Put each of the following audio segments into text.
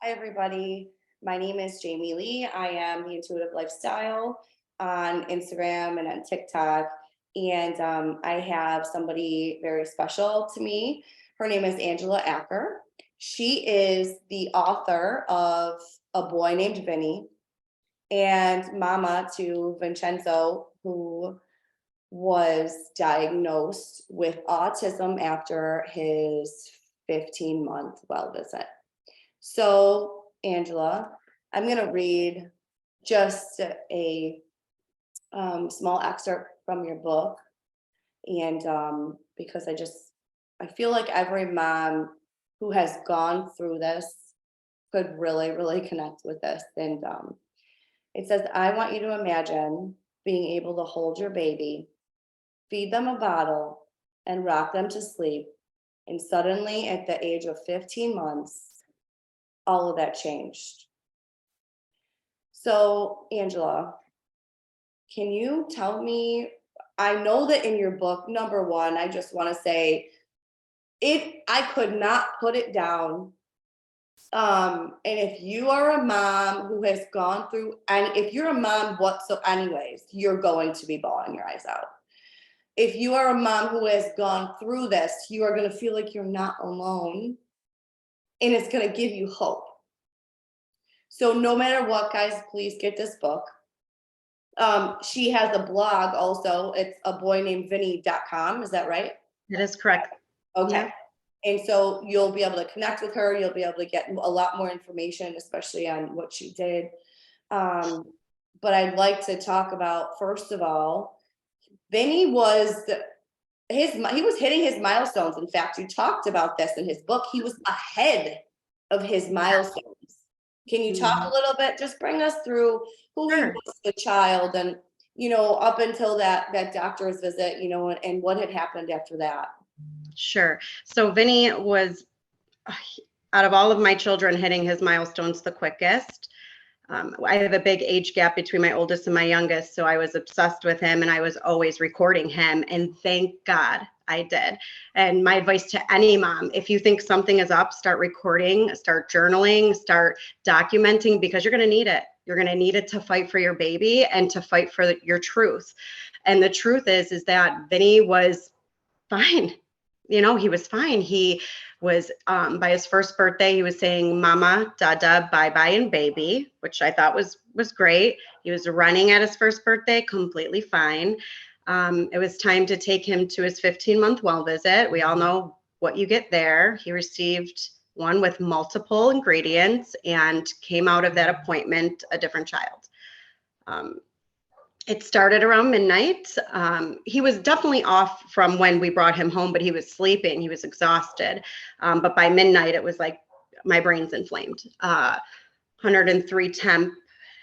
Hi, everybody. My name is Jamie Lee. I am the Intuitive Lifestyle on Instagram and on TikTok. And I have somebody very special to me. Her name is Angela Acker. She is the author of A Boy Named Vinny and mama to Vincenzo, who was diagnosed with autism after his 15-month well visit. So, Angela, I'm going to read just a small excerpt from your book. And because I feel like every mom who has gone through this could really, really connect with this. And it says, I want you to imagine being able to hold your baby, feed them a bottle, and rock them to sleep. And suddenly, at the age of 15 months, all of that changed. So, Angela, can you tell me? I know that in your book, number one, I just want to say I could not put it down. And if you are a mom who has gone through, and if you're a mom anyways, you're going to be bawling your eyes out. If you are a mom who has gone through this, you are going to feel like you're not alone, and it's going to give you hope. So no matter what, guys, please get this book. She has a blog also. It's aboynamevinnie.com. Is that right? That is correct. Okay. Yeah. And so you'll be able to connect with her. You'll be able to get a lot more information, especially on what she did. But I'd like to talk about, first of all, Vinny was he was hitting his milestones. In fact, you talked about this in his book. He was ahead of his milestones. Can you talk a little bit? Just bring us through who he was as a child, and up until that doctor's visit, and what had happened after that. Sure. So Vinny was, out of all of my children, hitting his milestones the quickest. I have a big age gap between my oldest and my youngest, so I was obsessed with him and I was always recording him, and thank God I did. And my advice to any mom, if you think something is up, start recording, start journaling, start documenting, because you're going to need it. You're going to need it to fight for your baby and to fight for your truth. And the truth is that Vinny was fine. He was fine. He was, by his first birthday, he was saying mama, dada, bye-bye, and baby, which I thought was great. He was running at his first birthday, completely fine. It was time to take him to his 15-month well visit. We all know what you get there. He received one with multiple ingredients and came out of that appointment a different child. It started around midnight. He was definitely off from when we brought him home, but he was sleeping. He was exhausted. But by midnight, it was like my brain's inflamed. 103 temp,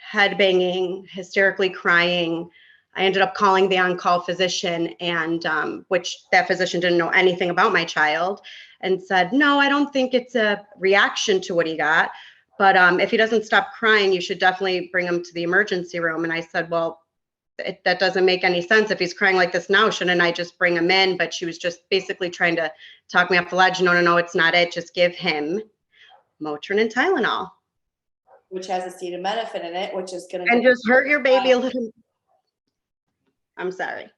head banging, hysterically crying. I ended up calling the on-call physician, and which that physician didn't know anything about my child, and said, no, I don't think it's a reaction to what he got. But if he doesn't stop crying, you should definitely bring him to the emergency room. And I said, well, that doesn't make any sense. If he's crying like this now, shouldn't I just bring him in? But she was just basically trying to talk me off the ledge. No, it's not it. Just give him Motrin and Tylenol. Which has acetaminophen in it, which is going to... And just hurt your baby a little. I'm sorry.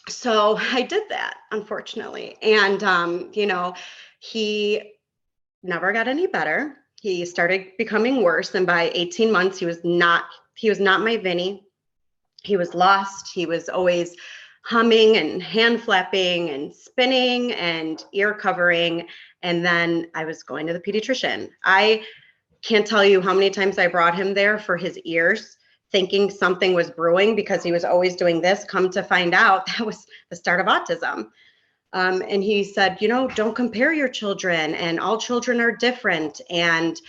So I did that, unfortunately. And, he never got any better. He started becoming worse. And by 18 months, he was not my Vinny. He was lost. He was always humming and hand flapping and spinning and ear covering. And then I was going to the pediatrician. I can't tell you how many times I brought him there for his ears, thinking something was brewing because he was always doing this. Come to find out, that was the start of autism. And he said, don't compare your children, and all children are different. And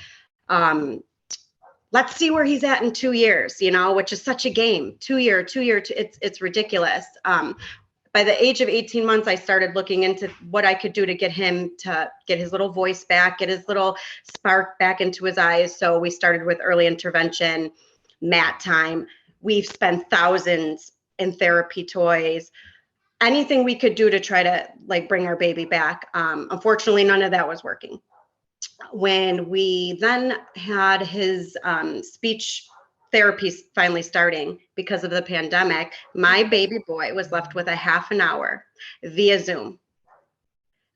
let's see where he's at in 2 years, which is such a game. 2 year, it's ridiculous. By the age of 18 months, I started looking into what I could do to get him to get his little voice back, get his little spark back into his eyes. So we started with early intervention, mat time. We've spent thousands in therapy toys, anything we could do to try to bring our baby back. Unfortunately, none of that was working. when we then had his speech therapy finally starting because of the pandemic, my baby boy was left with a half an hour via Zoom.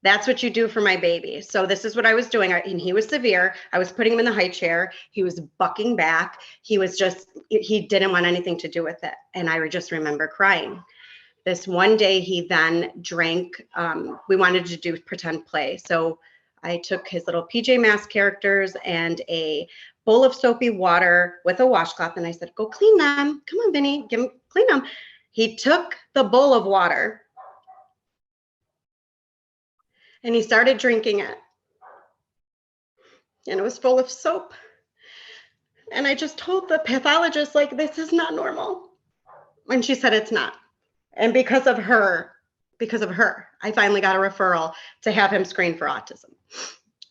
That's what you do for my baby. So this is what I was doing. And he was severe. I was putting him in the high chair. He was bucking back. He didn't want anything to do with it. And I just remember crying. This one day he then drank, we wanted to do pretend play. So I took his little PJ Masks characters and a bowl of soapy water with a washcloth. And I said, go clean them. Come on, Vinny, clean them. He took the bowl of water and he started drinking it. And it was full of soap. And I just told the pathologist, like, this is not normal. And she said, it's not. And because of her, I finally got a referral to have him screened for autism.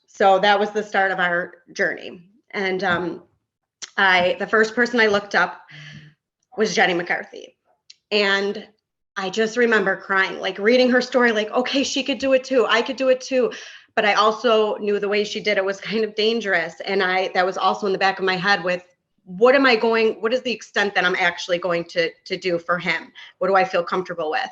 So that was the start of our journey. And the first person I looked up was Jenny McCarthy. And I just remember crying, like reading her story, like, okay, she could do it too. I could do it too. But I also knew the way she did it was kind of dangerous. And that was also in the back of my head with, what is the extent that I'm actually going to do for him? What do I feel comfortable with?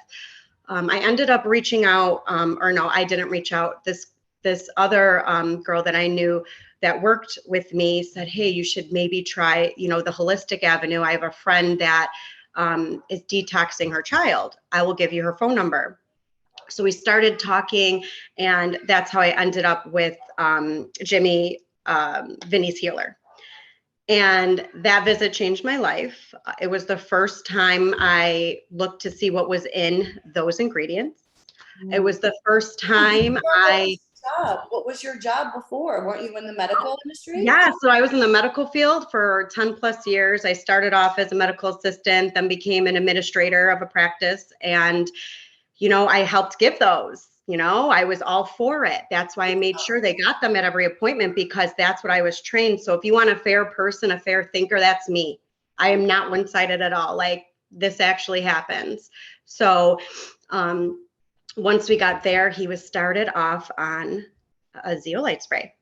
I ended up reaching out, or no, I didn't reach out. This other girl that I knew that worked with me said, hey, you should maybe try, the holistic avenue. I have a friend that is detoxing her child. I will give you her phone number. So we started talking, and that's how I ended up with Jimmy, Vinny's healer. And that visit changed my life. It was the first time I looked to see what was in those ingredients. It was the first time What was your job before? Weren't you in the medical industry? Yeah, so I was in the medical field for 10 plus years. I started off as a medical assistant, then became an administrator of a practice. And, I helped give those. I was all for it. That's why I made sure they got them at every appointment, because that's what I was trained. So if you want a fair person, a fair thinker, that's me. I am not one-sided at all. Like, this actually happens. So once we got there, he was started off on a zeolite spray.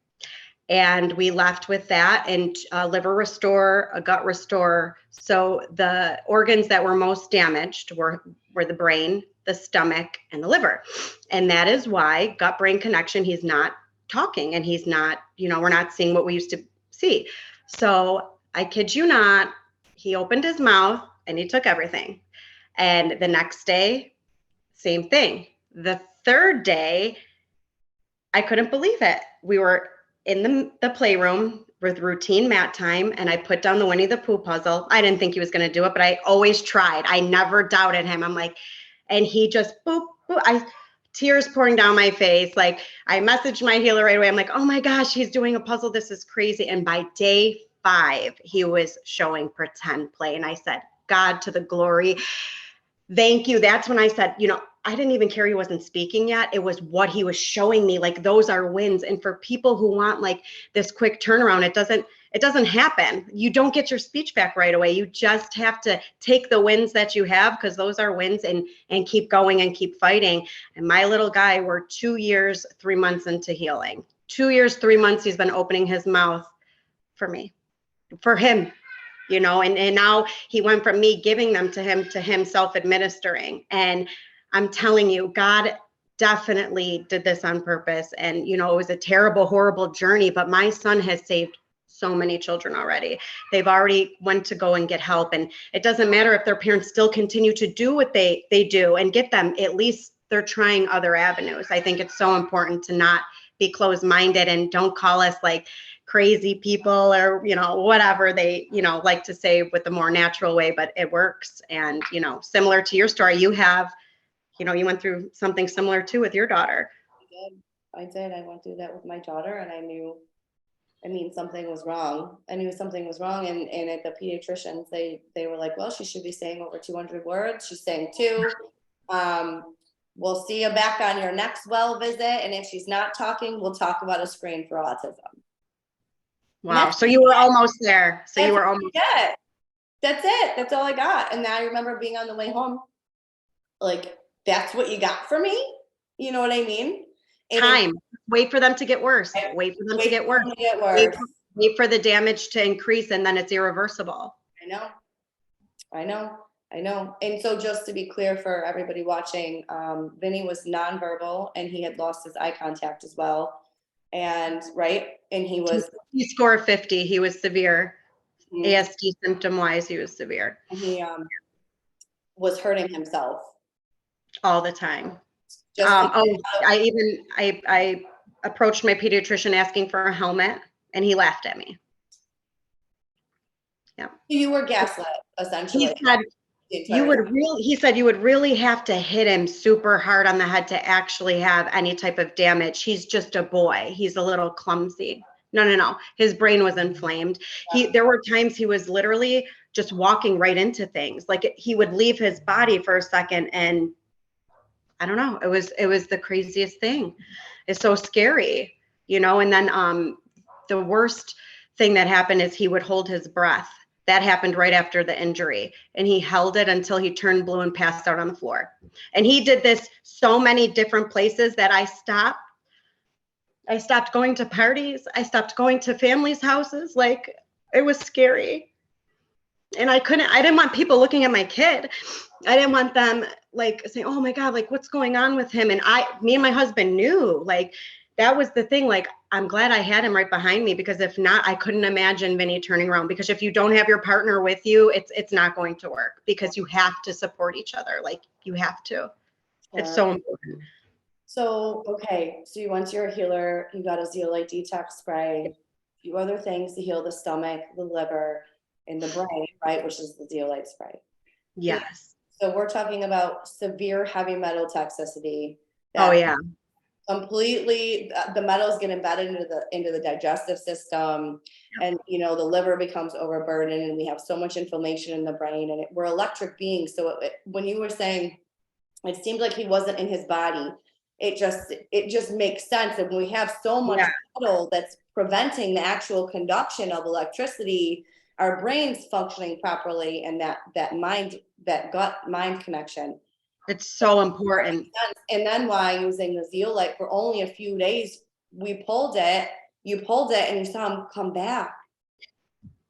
And we left with that, and liver restore, a gut restore. So the organs that were most damaged were the brain, the stomach, and the liver. And that is why gut-brain connection, he's not talking, and he's not, we're not seeing what we used to see. So I kid you not, he opened his mouth and he took everything. And the next day, same thing. The third day, I couldn't believe it. We were in the playroom with routine mat time, and I put down the Winnie the Pooh puzzle. I didn't think he was going to do it, but I always tried. I never doubted him. I'm like, and he just boop, boop. Tears pouring down my face. Like, I messaged my healer right away. I'm like, oh my gosh, he's doing a puzzle. This is crazy. And by day 5, he was showing pretend play. And I said, God, to the glory. Thank you. That's when I said, I didn't even care he wasn't speaking yet. It was what he was showing me. Like, those are wins. And for people who want like this quick turnaround, it doesn't happen. You don't get your speech back right away. You just have to take the wins that you have, because those are wins, and keep going and keep fighting. And my little guy, we're 2 years, 3 months into healing. 2 years, 3 months, he's been opening his mouth for me, for him. And now he went from me giving them to him self-administering. And I'm telling you, God definitely did this on purpose. And, it was a terrible, horrible journey, but my son has saved so many children already. They've already went to go and get help. And it doesn't matter if their parents still continue to do what they do and get them, at least they're trying other avenues. I think it's so important to not be closed-minded, and don't call us like crazy people or, whatever they, like to say with the more natural way, but it works. And, similar to your story, you have, you went through something similar too with your daughter. I did. I went through that with my daughter, and I knew, something was wrong. I knew something was wrong. And at the pediatricians, they were like, well, she should be saying over 200 words. She's saying 2. We'll see you back on your next well visit. And if she's not talking, we'll talk about a screen for autism. Wow. So you were almost there. So you were almost. Yeah. That's it. That's all I got. And I remember being on the way home, like, that's what you got for me? You know what I mean? Time. Wait for them to get worse. Right? Wait for them to Wait get for worse. them to get Wait worse. for, wait for the damage to increase, and then it's irreversible. I know. I know. I know. And so just to be clear for everybody watching, Vinny was nonverbal and he had lost his eye contact as well. And right. And he was, He scored 50. He was severe. mhm, ASD symptom wise, he was severe and he was hurting himself. all the time. Just I approached my pediatrician asking for a helmet, and he laughed at me. Yeah. you were gaslit, essentially. He said you would really have to hit him super hard on the head to actually have any type of damage. He's just a boy. He's a little clumsy. No. His brain was inflamed. There were times he was literally just walking right into things. Like he would leave his body for a second, and I don't know. It was the craziest thing. It's so scary, and then the worst thing that happened is he would hold his breath. That happened right after the injury, and he held it until he turned blue and passed out on the floor. And he did this so many different places that I stopped. I stopped going to parties. I stopped going to families' houses. Like, it was scary. And I didn't want people looking at my kid. I didn't want them like saying, oh my God, like what's going on with him? And me and my husband knew, like, that was the thing. Like, I'm glad I had him right behind me, because if not, I couldn't imagine Vinny turning around, because if you don't have your partner with you, it's not going to work, because you have to support each other. Like, you have to. It's so important. So, okay. So you went to your healer, you got a zeolite detox spray, a few other things to heal the stomach, the liver, and the brain, right? Which is the zeolite spray. Yes. So we're talking about severe heavy metal toxicity. Oh yeah. Completely, the metals get embedded into the digestive system, and the liver becomes overburdened, and we have so much inflammation in the brain, and we're electric beings. So when you were saying it seemed like he wasn't in his body, it just makes sense. And when we have so much metal that's preventing the actual conduction of electricity, our brain's functioning properly, and that gut mind connection. It's so important. And then why using the zeolite for only a few days, you pulled it, and you saw him come back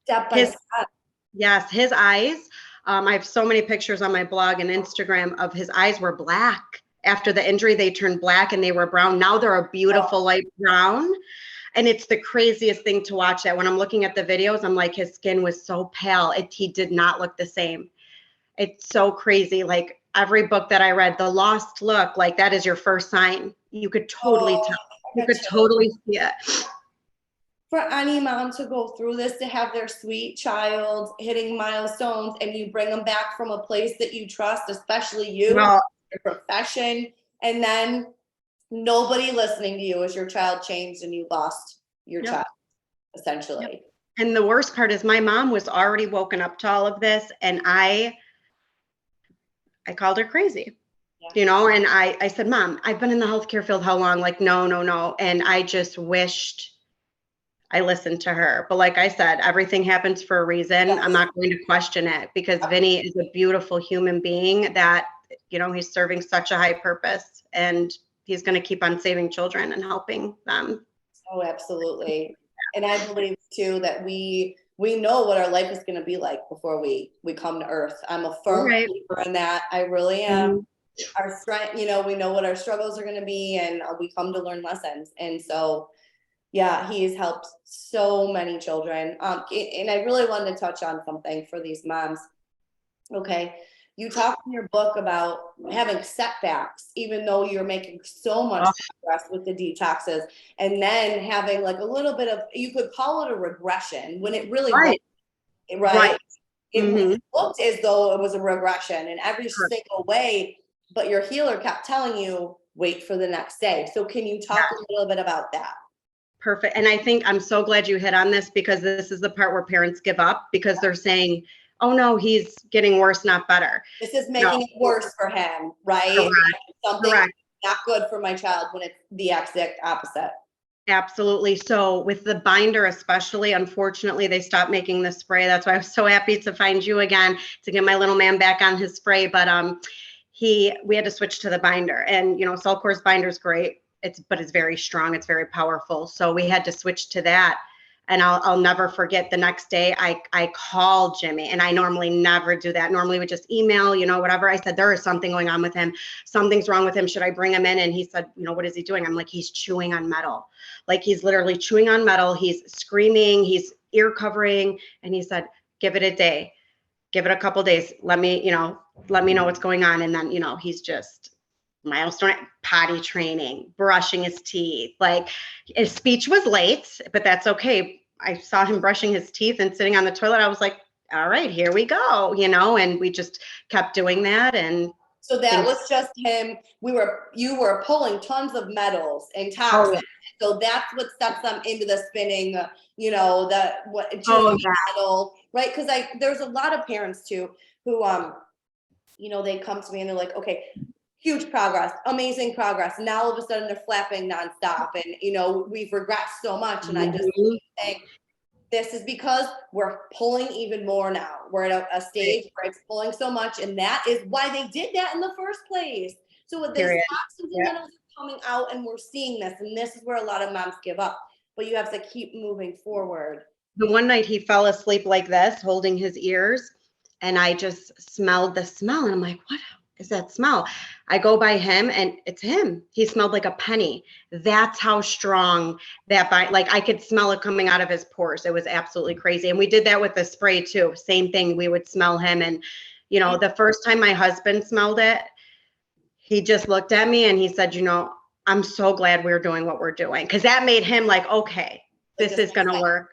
step by step. Yes, his eyes. I have so many pictures on my blog and Instagram of his eyes were black. After the injury, they turned black and they were brown. Now they're a beautiful light brown. And it's the craziest thing to watch that. When I'm looking at the videos, I'm like, his skin was so pale. He did not look the same. It's so crazy. Like, every book that I read, The Lost Look, like, that is your first sign. You could totally tell. You could totally see it. For any mom to go through this, to have their sweet child hitting milestones, and you bring them back from a place that you trust, especially you, your profession, and then nobody listening to you as your child changed and you lost your child, essentially. And the worst part is my mom was already woken up to all of this, and I called her crazy, and I said, Mom, I've been in the healthcare field how long? Like, no. And I just wished I listened to her. But like I said, everything happens for a reason. I'm not going to question it, because Vinny is a beautiful human being that, he's serving such a high purpose, and he's going to keep on saving children and helping them. Oh, absolutely. And I believe too that we know what our life is going to be like before we come to earth. I'm a firm believer in that. I really am. Our strength, we know what our struggles are going to be, and we come to learn lessons. And so, yeah, he has helped so many children. And I really wanted to touch on something for these moms. Okay. You talk in your book about having setbacks, even though you're making so much progress with the detoxes, and then having like a little bit of, you could call it a regression, when it really wasn't, right? It looked as though it was a regression in every single way, but your healer kept telling you, wait for the next day. So can you talk a little bit about that? Perfect. And I think I'm so glad you hit on this, because this is the part where parents give up, because they're saying, oh no, he's getting worse, not better. This is making it worse for him, right? Something not good for my child, when it's the exact opposite. Absolutely. So with the binder especially, unfortunately, they stopped making the spray. That's why I was so happy to find you again, to get my little man back on his spray. But we had to switch to the binder, and Cellcore's binder is great. but it's very strong. It's very powerful. So we had to switch to that. And I'll never forget the next day I called Jimmy, and I normally never do that. Normally we just email, whatever. I said, there is something going on with him. Something's wrong with him. Should I bring him in? And he said, what is he doing? I'm like, he's chewing on metal. Like he's literally chewing on metal. He's screaming, he's ear covering. And he said, give it a day, give it a couple days. Let me know what's going on. And then, he's just milestone, potty training, brushing his teeth. Like his speech was late, but that's okay. I saw him brushing his teeth and sitting on the toilet. I was like, all right, here we go, and we just kept doing that. And so that was just him. You were pulling tons of metals and oh, toxins. So that's what steps them into the spinning, metal, right? Because there's a lot of parents too who they come to me and they're like, okay, huge progress, amazing progress. Now all of a sudden they're flapping nonstop, and we've regressed so much. And I just think this is because we're pulling even more now. We're at a stage where it's pulling so much, and that is why they did that in the first place. So with this toxins and metals are coming out, and we're seeing this, and this is where a lot of moms give up. But you have to keep moving forward. The one night he fell asleep like this, holding his ears, and I just smelled the smell, and I'm like, what is that smell? I go by him, and it's him. He smelled like a penny. That's how strong that like I could smell it coming out of his pores. It was absolutely crazy. And we did that with the spray too. Same thing. We would smell him. And, the first time my husband smelled it, he just looked at me and he said, I'm so glad we're doing what we're doing. Because that made him like, okay, this is going to work.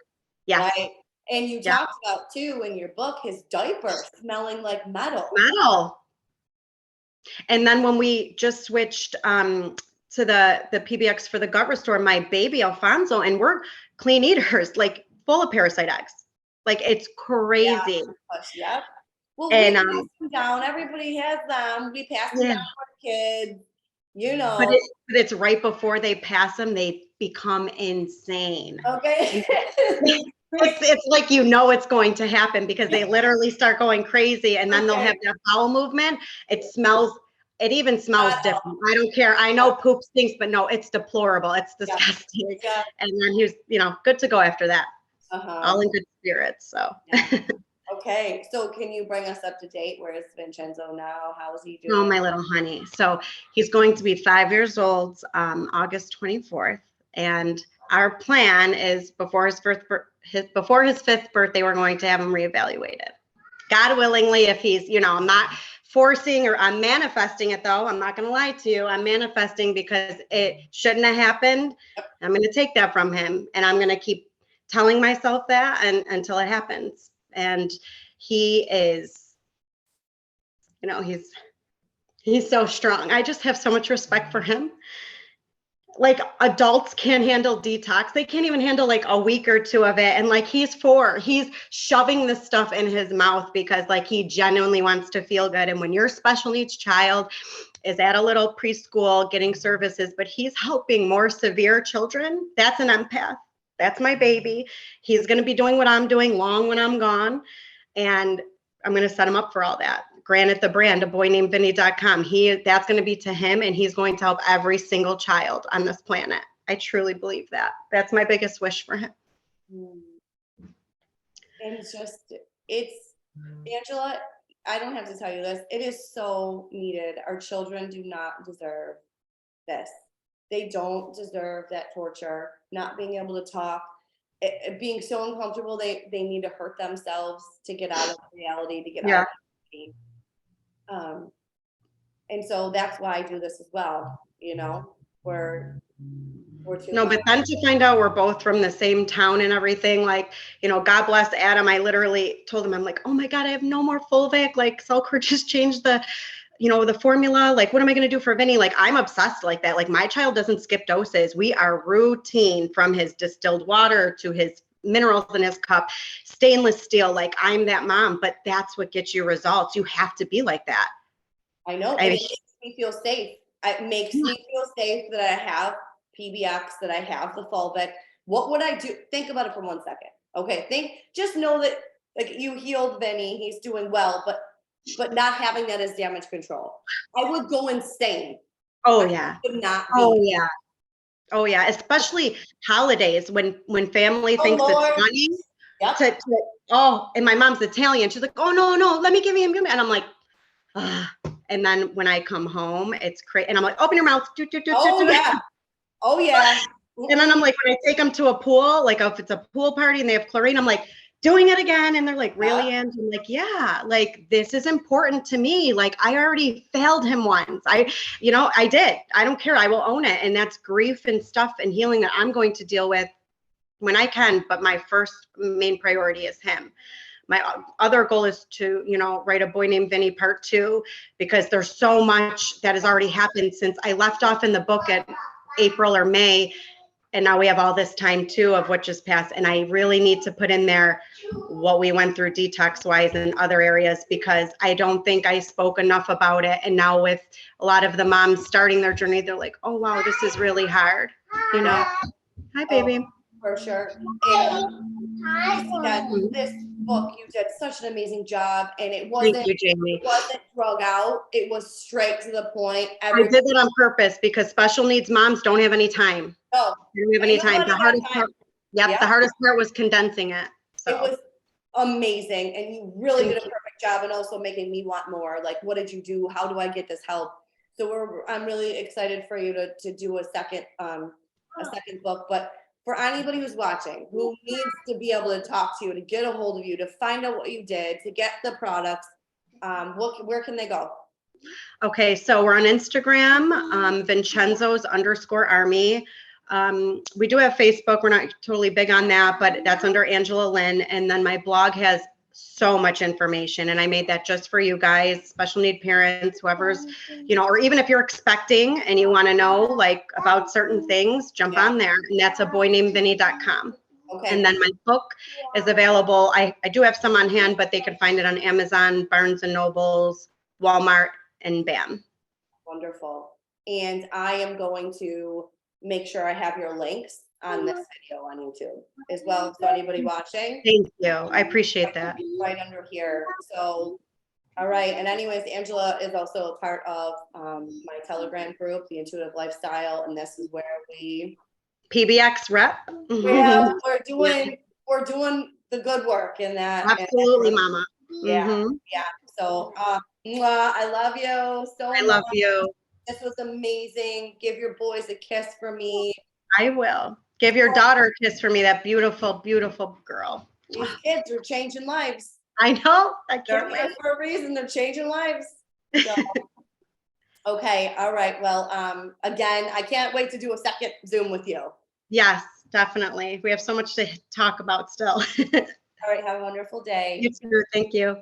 Yeah. Right. And you talked about too in your book, his diaper smelling like metal. And then when we just switched to the PBX for the gut restore, my baby Alfonso, and we're clean eaters, like full of parasite eggs. Like it's crazy. Yep. Well, we pass them down. Everybody has them. We pass them down to our kids. But it's right before they pass them, they become insane. Okay. It's like it's going to happen because they literally start going crazy, and then they'll have that bowel movement. It even smells different. I don't care. I know poop stinks, but no, it's deplorable. It's disgusting. Yeah. And then he was, good to go after that. All in good spirits. So. Yeah. Okay. So can you bring us up to date? Where is Vincenzo now? How is he doing? Oh, my little honey. So he's going to be 5 years old, August 24th. And our plan is before his fifth birthday, we're going to have him reevaluated. God willingly, if he's, I'm not forcing, or I'm manifesting it though. I'm not going to lie to you. I'm manifesting because it shouldn't have happened. I'm going to take that from him, and I'm going to keep telling myself that until it happens. And he is, he's so strong. I just have so much respect for him. Like adults can't handle detox. They can't even handle like a week or two of it. And like he's 4, he's shoving this stuff in his mouth because like he genuinely wants to feel good. And when your special needs child is at a little preschool getting services, but he's helping more severe children, that's an empath. That's my baby. He's going to be doing what I'm doing long when I'm gone. And I'm going to set him up for all that. Granted, the brand, a boy named Vinnie.com, that's going to be to him, and he's going to help every single child on this planet. I truly believe that. That's my biggest wish for him. And it's Angela, I don't have to tell you this. It is so needed. Our children do not deserve this. They don't deserve that torture, not being able to talk, being so uncomfortable. They need to hurt themselves to get out of reality, to get out of pain. And so that's why I do this as well. We're no, but then to find out we're both from the same town and everything, like, God bless Adam. I literally told him, I'm like, oh my God, I have no more Fulvic. Like Cellcore just changed the formula. Like, what am I going to do for Vinny? Like, I'm obsessed like that. Like my child doesn't skip doses. We are routine, from his distilled water to his minerals in his cup, stainless steel. Like I'm that mom, but that's what gets you results. You have to be like that. I know. It makes me feel safe. It makes me feel safe that I have PBX, that I have the Fulvic. What would I do? Think about it for 1 second. Okay. Just know that like you healed Vinny. He's doing well, but not having that as damage control. I would go insane. Oh yeah. Would not be. Oh yeah. Oh yeah, especially holidays when family Oh thinks it's Lord. funny Yep. oh, and my mom's Italian. She's like, oh no, let me give you, and I'm like, ah. And then when I come home, it's crazy, and I'm like, open your mouth, do, do, do, do, Oh do. yeah. Oh yeah. And then I'm like, when I take them to a pool, like if it's a pool party and they have chlorine, I'm like, doing it again. And they're like, really? And I'm like, yeah, like this is important to me. Like I already failed him once. I did. I don't care. I will own it. And that's grief and stuff and healing that I'm going to deal with when I can. But my first main priority is him. My other goal is to, write A Boy Named Vinny Part 2, because there's so much that has already happened since I left off in the book at April or May. And now we have all this time too of what just passed. And I really need to put in there what we went through detox wise in other areas, because I don't think I spoke enough about it. And now with a lot of the moms starting their journey, they're like, oh, wow, this is really hard. Hi, baby. Oh, for sure. And this book, you did such an amazing job, and it wasn't, Thank you, Jamie. it wasn't drug out. It was straight to the point. I did that on purpose because special needs moms don't have any time. No, They don't have any time. The hardest part, the hardest part was condensing it. So. It was amazing, and you really did a perfect job, and also making me want more. Like, what did you do? How do I get this help? So I'm really excited for you to do a second book. But for anybody who's watching, who needs to be able to talk to you, to get a hold of you, to find out what you did, to get the products, where can they go? Okay, so we're on Instagram, Vincenzo's_army. We do have Facebook. We're not totally big on that, but that's under Angela Lynn. And then my blog has so much information, and I made that just for you guys, special need parents, whoever's, or even if you're expecting and you want to know like about certain things, jump on there. And that's aboynamedvinnie.com. Okay. And then my book is available. I do have some on hand, but they can find it on Amazon, Barnes and Nobles, Walmart, and BAM. Wonderful. And I am going to make sure I have your links on this video on YouTube as well. So anybody watching. Thank you. I appreciate that. Right under here. So, all right. And anyways, Angela is also a part of my Telegram group, the Intuitive Lifestyle. And this is where we PBX rep. Yeah, we're doing the good work in that. Absolutely, Mama. Yeah. Yeah. So I love you so much. I love you. This was amazing. Give your boys a kiss for me. I will. Give your daughter a kiss for me, that beautiful, beautiful girl. These kids are changing lives. I know. I They're can't here wait. for a reason. They're changing lives. So, okay. All right. Well, again, I can't wait to do a second Zoom with you. Yes, definitely. We have so much to talk about still. All right. Have a wonderful day. You too. Thank you.